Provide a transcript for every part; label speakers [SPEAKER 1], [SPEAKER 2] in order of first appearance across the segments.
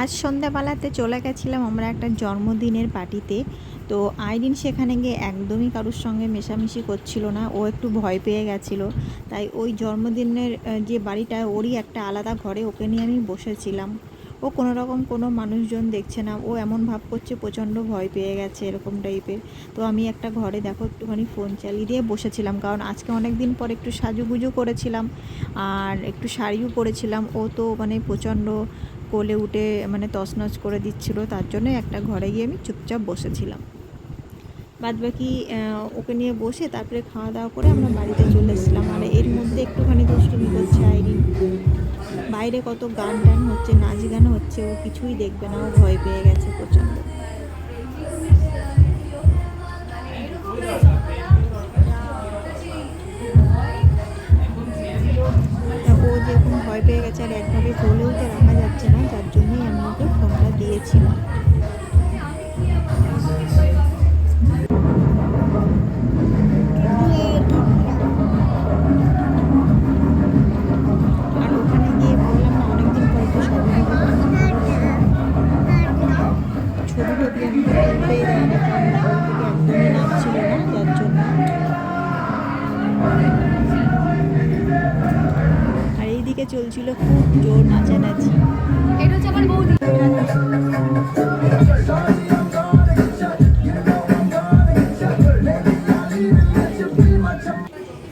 [SPEAKER 1] আজ সন্ধ্যাবেলাতে চলে গেছিলাম আমরা একটা জন্মদিনের পার্টিতে। তো আইরিন সেখানে গিয়ে একদমই কারোর সঙ্গে মেশামেশি করছিল না, ও একটু ভয় পেয়ে গেছিলো। তাই ওই জন্মদিনের যে বাড়িটা, ওরই একটা আলাদা ঘরে ওকে নিয়ে আমি বসেছিলাম। ও কোনো রকম কোনো মানুষজন দেখছে না, ও এমন ভাব করছে প্রচণ্ড ভয় পেয়ে গেছে এরকম টাইপের। তো আমি একটা ঘরে দেখো একটুখানি ফোন চালিয়ে দিয়ে বসেছিলাম, কারণ আজকে অনেক দিন পর একটু সাজুগুজু করেছিলাম আর একটু শাড়িও পরেছিলাম। ও তো মানে প্রচণ্ড কোলে উঠে মানে তছনছ করে দিচ্ছিল, তার জন্য একটা ঘরে গিয়ে আমি চুপচাপ বসেছিলাম। বাদবাকি ওকে নিয়ে বসে তারপরে খাওয়া দাওয়া করে আমরা বাড়িতে চলে এসেছিলাম। আর এর মধ্যে একটুখানি দুষ্টুমি করছে আইরিন, বাইরে কত গান টান হচ্ছে, নাচ গান হচ্ছে, ও কিছুই দেখবে না, ও ভয় পেয়ে গেছে প্রচণ্ড। ও যেরকম ভয় পেয়ে গেছে আর একভাবে বলেও তো রাখা যাচ্ছে না, যার জন্যই আমি ওকে ফোনটা দিয়েছিলাম। আর ওখানে গিয়ে বললাম না, অনেকদিন পর একটু সাজুগুজু করলাম, ভালো লাগলো। ছবি টবি আমাকে তুলতেই দেয় না, কারণ মোবাইল থেকে একদমই নামছিল না, যার জন্য। আর এইদিকে চলছিল খুব জোর নাচানাচি।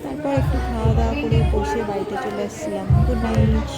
[SPEAKER 1] তারপর একটু খাওয়া দাওয়া করে বসে বাড়িতে চলে আসছিলাম। Good night.